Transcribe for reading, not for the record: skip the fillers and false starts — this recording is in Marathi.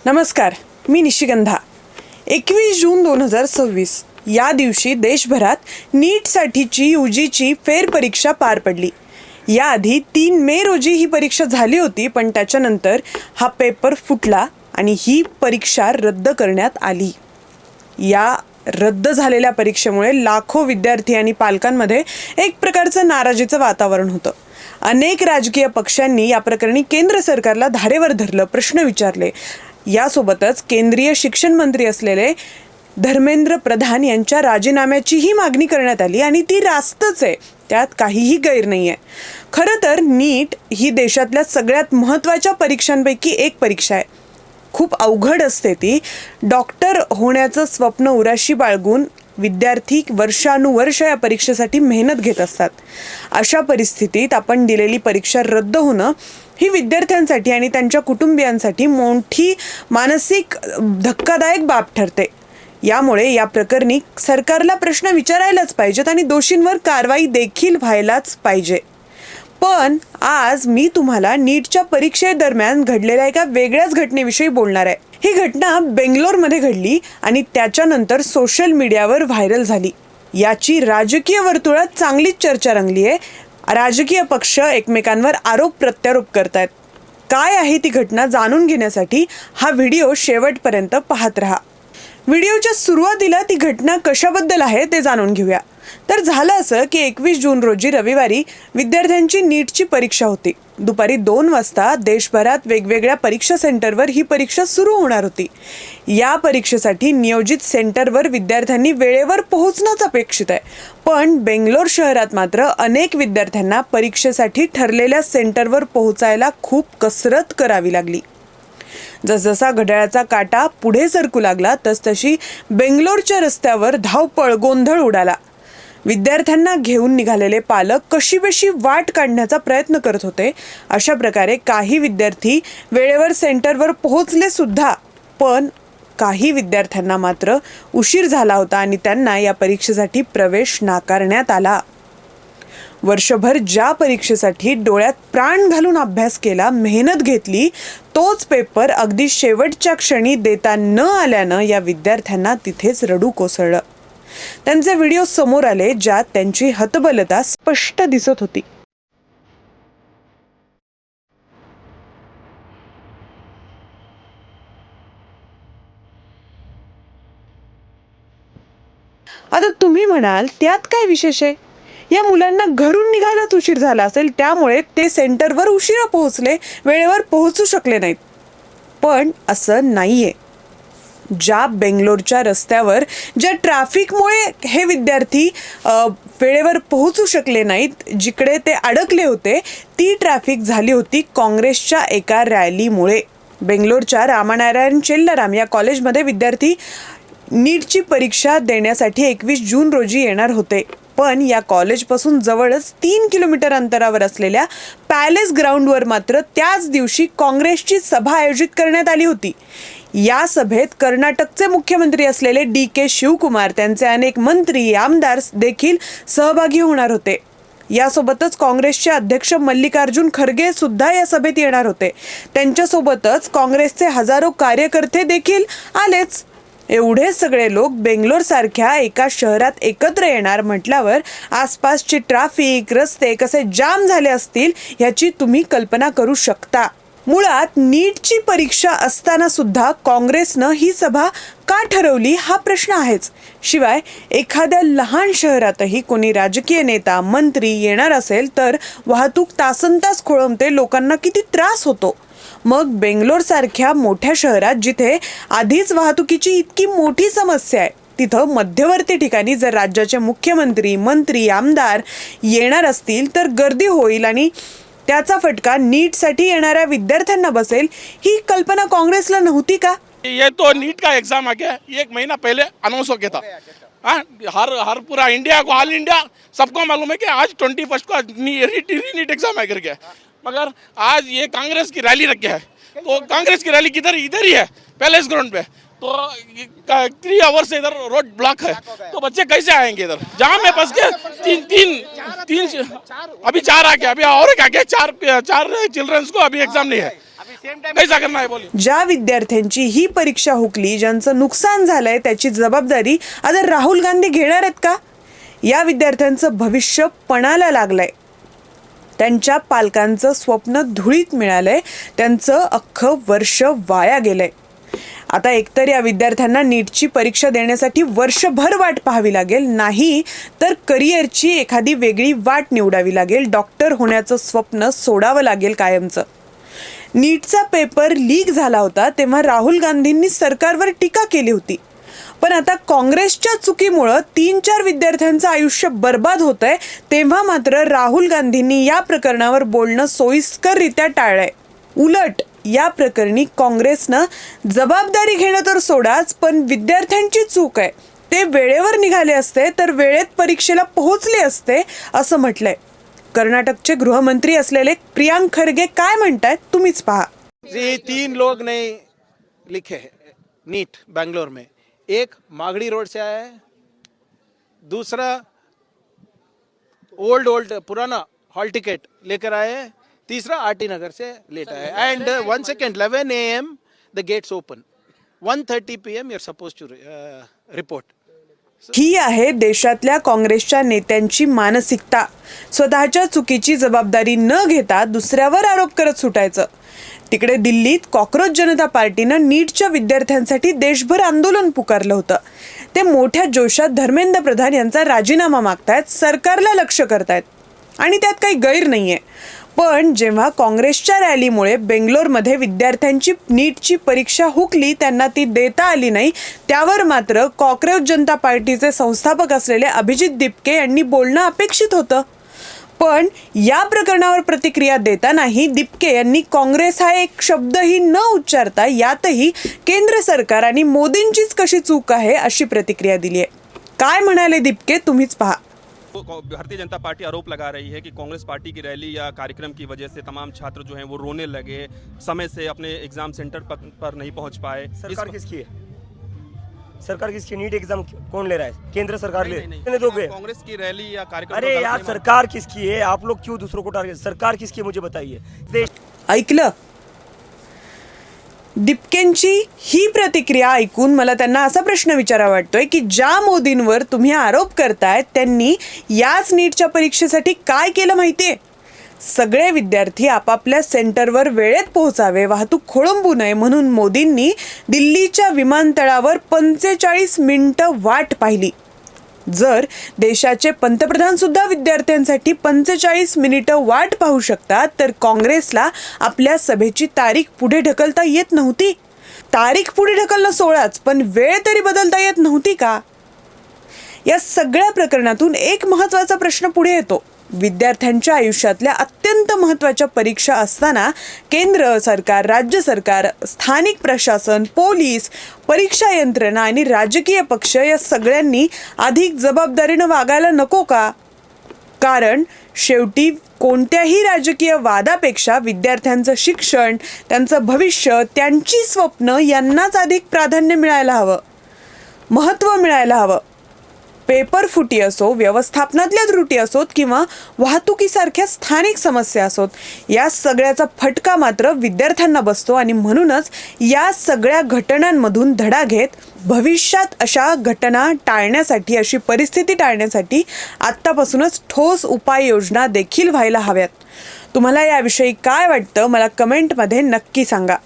नमस्कार, मी निशिगंधा। 21 जून 2026 या दिवशी देशभरात नीटसाठीची यूजीची फेरपरीक्षा पार पडली। याआधी 3 मे रोजी ही परीक्षा झाली होती, पण त्याच्यानंतर हा पेपर फुटला आणि ही परीक्षा रद्द करण्यात आली। या रद्द झालेल्या परीक्षेमुळे लाखो विद्यार्थी आणि पालकांमध्ये एक प्रकारचं नाराजीचं वातावरण होतं। अनेक राजकीय पक्षांनी या प्रकरणी केंद्र सरकारला धारेवर धरलं, प्रश्न विचारले। यासोबतच केंद्रीय शिक्षण मंत्री असलेले धर्मेंद्र प्रधान यांच्या राजीनाम्याचीही मागणी करण्यात आली आणि ती रास्तच आहे, त्यात काहीही गैर नाही आहे। खरं तर नीट ही देशातल्या सगळ्यात महत्त्वाच्या परीक्षांपैकी एक परीक्षा आहे। खूप अवघड असते ती। डॉक्टर होण्याचं स्वप्न उराशी बाळगून विद्यार्थी वर्षानुवर्ष या परीक्षेसाठी मेहनत घेत असतात। अशा परिस्थितीत आपण दिलेली परीक्षा रद्द होणं ही विद्यार्थ्यांसाठी आणि त्यांच्या कुटुंबियांसाठी मोठी मानसिक धक्कादायक बाब ठरते। यामुळे या प्रकरणी सरकारला प्रश्न विचारायलाच पाहिजेत आणि दोषींवर कारवाई देखील व्हायलाच पाहिजे। पण आज मी तुम्हाला नीटच्या परीक्षेदरम्यान घडलेल्या एका वेगळ्याच घटनेविषयी बोलणार आहे। ही घटना बेंगलोरमध्ये घडली आणि त्याच्यानंतर सोशल मीडियावर व्हायरल झाली। याची राजकीय वर्तुळात चांगलीच चर्चा रंगली आहे। राजकीय पक्ष एकमेकांवर आरोप प्रत्यारोप करतायत। काय आहे ती घटना जाणून घेण्यासाठी हा व्हिडिओ शेवटपर्यंत पाहत रहा। व्हिडिओच्या सुरुवातीला ती घटना कशाबद्दल आहे ते जाणून घेऊया। तर झालं असं की 21 जून रोजी रविवारी विद्यार्थ्यांची नीटची परीक्षा होती। दुपारी 2 वाजता देशभरात वेगवेगळ्या परीक्षा सेंटरवर ही परीक्षा सुरू होणार होती। या परीक्षेसाठी नियोजित सेंटरवर विद्यार्थ्यांनी वेळेवर पोहोचणंच अपेक्षित आहे, पण बेंगलोर शहरात मात्र अनेक विद्यार्थ्यांना परीक्षेसाठी ठरलेल्या सेंटरवर पोहोचायला खूप कसरत करावी लागली। जसजसा घड्याळाचा काटा पुढे सरकू लागला तसतशी बेंगलोरच्या रस्त्यावर धावपळ गोंधळ उडाला। विद्यार्थ्यांना घेऊन निघालेले पालक कशीबशी वाट काढण्याचा प्रयत्न करत होते। अशा प्रकारे काही विद्यार्थी वेळेवर सेंटरवर पोहोचले सुद्धा, पण काही विद्यार्थ्यांना मात्र उशीर झाला होता आणि त्यांना या परीक्षेसाठी प्रवेश नाकारण्यात आला। वर्षभर ज्या परीक्षेसाठी डोळ्यात प्राण घालून अभ्यास केला, मेहनत घेतली, तोच पेपर अगदी शेवटच्या क्षणी देता न आल्यानं या विद्यार्थ्यांना तिथेच रडू कोसळलं। त्यांचे व्हिडिओ समोर आले ज्यात त्यांची हतबलता स्पष्ट दिसत होती। आता तुम्ही म्हणाल त्यात काय विशेष आहे? या मुलांना घरून निघायलाच उशीर झाला असेल, त्यामुळे ते सेंटरवर उशिरा पोहोचले, वेळेवर पोहोचू शकले नाहीत। पण असं नाहीये। ज्या बेंगलोरच्या रस्त्यावर ज्या ट्रॅफिकमुळे हे विद्यार्थी वेळेवर पोहोचू शकले नाहीत, जिकडे ते अडकले होते, ती ट्रॅफिक झाली होती काँग्रेसच्या एका रॅलीमुळे। बेंगलोरच्या रामानारायण चेल्लाराम या कॉलेजमध्ये विद्यार्थी नीटची परीक्षा देण्यासाठी 21 जून रोजी येणार होते, पण या कॉलेजपासून जवळच 3 किलोमीटर अंतरावर असलेल्या पॅलेस ग्राउंडवर मात्र त्याच दिवशी काँग्रेसची सभा आयोजित करण्यात आली होती। या सभेत कर्नाटकचे मुख्यमंत्री असलेले DK शिवकुमार, त्यांचे अनेक मंत्री आमदार देखील सहभागी होणार होते। यासोबतच काँग्रेसचे अध्यक्ष मल्लिकार्जुन खरगे सुद्धा या सभेत येणार होते। त्यांच्यासोबतच काँग्रेसचे हजारो कार्यकर्ते देखील आलेच। एवढे सगळे लोक बेंगलोर सारख्या एका शहरात एकत्र येणार म्हटल्यावर आसपासची ट्रॅफिक, रस्ते कसे जाम झाले असतील याची तुम्ही कल्पना करू शकता। मुळात नीटची परीक्षा असताना सुद्धा काँग्रेसनं ही सभा का ठरवली हा प्रश्न आहेच। शिवाय एखाद्या लहान शहरातही कोणी राजकीय नेता, मंत्री येणार असेल तर वाहतूक तासनतास खोळंबते, लोकांना किती त्रास होतो। मग बेंगलोर सारख्या मोठ्या शहरात जिथे आधीच वाहतुकीची इतकी मोठी समस्या आहे, तिथं मध्यवर्ती ठिकाणी जर राज्याचे मुख्यमंत्री, मंत्री, आमदार येणार असतील तर गर्दी होईल आणि त्याचा फटका नीटसाठी येणाऱ्या विद्यार्थ्यांना बसेल। ही कल्पना काँग्रेसला नव्हती का? ये तो नीट का एग्जाम आ गया, 1 महीना पहले अनाउंस हो गया था। हर पूरा इंडिया को, ऑल इंडिया सबको मालूम है कि आज 21 को नीट एग्जाम है करके, मगर आज ये कांग्रेस की रैली रख गया है। तो कांग्रेस की रैली किधर? इधर ही है, पैलेस ग्राउंड पे। तो 3 आवर्स से इधर रोड ब्लॉक है, तो बच्चे कैसे आएंगे इधर? जाम में फंस के तीन अभी 4 आ गया, अभी और क्या क्या 4 चिल्ड्रंस को अभी एग्जाम नहीं है। कैसा करना है बोलिए। ज्या विद्यार्थ्यांची ही परीक्षा हुकली, ज्यांचं नुकसान झालंय, त्याची जबाबदारी आता राहुल गांधी घेणार आहेत का? या विद्यार्थ्यांचं भविष्य पणाला लागलंय, त्यांच्या पालकांचं स्वप्न धुळीत मिळालंय, त्यांचं अख्खं वर्ष वाया गेलंय. आता एकतर या विद्यार्थ्यांना नीटची परीक्षा देण्यासाठी वर्षभर वाट पाहावी लागेल, नाही तर करिअरची एखादी वेगळी वाट निवडावी लागेल, डॉक्टर होण्याचं स्वप्न सोडावं लागेल कायमचं. नीटचा पेपर लीक झाला होता तेव्हा राहुल गांधींनी सरकारवर टीका केली होती, पण आता काँग्रेसच्या चुकीमुळं 3-4 विद्यार्थ्यांचं आयुष्य बर्बाद होतंय, तेव्हा मात्र राहुल गांधींनी या प्रकरणावर बोलणं सोयीस्कररित्या टाळलंय. उलट या प्रकरणी काँग्रेसनं जबाबदारी घेणं तर सोडाच, पण विद्यार्थ्यांची चूक आहे, ते वेळेवर निघाले असते तर वेळेत परीक्षेला पोहोचले असते असं म्हटलंय. कर्नाटकचे गृहमंत्री असलेले प्रियांक खरगे काय म्हणतायत तुम्हीच पहा. जी 3 लोग ने लिखे हैं नीट बेंगलोर में. एक मागड़ी रोड से आया है, दूसरा ओल्ड पुराना हॉल टिकट लेकर आए हैं, तीसरा आरटी नगर से लेटा है. And 1 second 11 AM the gates open, 1:30 PM you are suppose to report. ही आहे देशातल्या काँग्रेसच्या नेत्यांची मानसिकता. स्वतःच्या चुकीची जबाबदारी न घेता दुसऱ्यावर आरोप करत सुटायचं. तिकडे दिल्लीत कॉक्रोच जनता पार्टीनं नीटच्या विद्यार्थ्यांसाठी देशभर आंदोलन पुकारलं होतं. ते मोठ्या जोशात धर्मेंद्र प्रधान यांचा राजीनामा मागतायत, सरकारला लक्ष करतायत आणि त्यात काही गैर नाहीये. पण जेव्हा काँग्रेसच्या रॅलीमुळे बेंगलोरमध्ये विद्यार्थ्यांची नीटची परीक्षा हुकली, त्यांना ती देता आली नाही, त्यावर मात्र कॉक्रोच जनता पार्टीचे संस्थापक असलेले अभिजित दिपके यांनी बोलणं अपेक्षित होतं. पण या प्रकरणावर प्रतिक्रिया देतानाही दिपके यांनी काँग्रेस हा एक शब्दही न उच्चारता यातही केंद्र सरकार आणि मोदींचीच कशी चूक आहे अशी प्रतिक्रिया दिली आहे. काय म्हणाले दिपके तुम्हीच पहा. भारतीय जनता पार्टी आरोप लगा रही है कि कांग्रेस पार्टी की रैली या कार्यक्रम की वजह से तमाम छात्र जो हैं वो रोने लगे, समय से अपने एग्जाम सेंटर पर नहीं पहुंच पाए. सरकार किसकी है? सरकार किसकी? नीट एग्जाम कौन ले रहा है? केंद्र सरकार ले दोगे? कांग्रेस की रैली या कार्यक्रम. अरे यार, सरकार किसकी है? आप लोग क्यों दूसरों को टारगेट? सरकार किसकी है मुझे बताइए. ऐकलं? दिपकेंची ही प्रतिक्रिया ऐकून मला त्यांना असा प्रश्न विचारावा वाटतोय की ज्या मोदींवर तुम्ही आरोप करताय त्यांनी याच नीटच्या परीक्षेसाठी काय केलं माहितीये? सगळे विद्यार्थी आपापल्या सेंटरवर वेळेत पोहोचावे, वाहतूक खोळंबू नये म्हणून मोदींनी दिल्लीच्या विमानतळावर 45 मिनिटं वाट पाहिली. जर देशाचे पंतप्रधान सुद्धा विद्यार्थ्यांसाठी 45 मिनिटं वाट पाहू शकतात, तर काँग्रेसला आपल्या सभेची तारीख पुढे ढकलता येत नव्हती? तारीख पुढे ढकलणं सोडाच, पण वेळ तरी बदलता येत नव्हती का? या सगळ्या प्रकरणातून एक महत्त्वाचा प्रश्न पुढे येतो. विद्यार्थ्यांच्या आयुष्यातल्या अत्यंत महत्त्वाच्या परीक्षा असताना केंद्र सरकार, राज्य सरकार, स्थानिक प्रशासन, पोलीस, परीक्षा यंत्रणा आणि राजकीय पक्ष या सगळ्यांनी अधिक जबाबदारीनं वागायला नको का? कारण शेवटी कोणत्याही राजकीय वादापेक्षा विद्यार्थ्यांचं शिक्षण, त्यांचं भविष्य, त्यांची स्वप्न यांनाच अधिक प्राधान्य मिळायला हवं, महत्त्व मिळायला हवं. पेपर फुटी असो, व्यवस्थापनातल्या त्रुटी असोत किंवा वाहतुकीसारख्या स्थानिक समस्या असोत, या सगळ्याचा फटका मात्र विद्यार्थ्यांना बसतो. आणि म्हणूनच या सगळ्या घटनांमधून धडा घेत भविष्यात अशा घटना टाळण्यासाठी, अशी परिस्थिती टाळण्यासाठी आत्तापासूनच ठोस उपाययोजना देखील व्हायला हव्यात. तुम्हाला याविषयी काय वाटतं मला कमेंटमध्ये नक्की सांगा.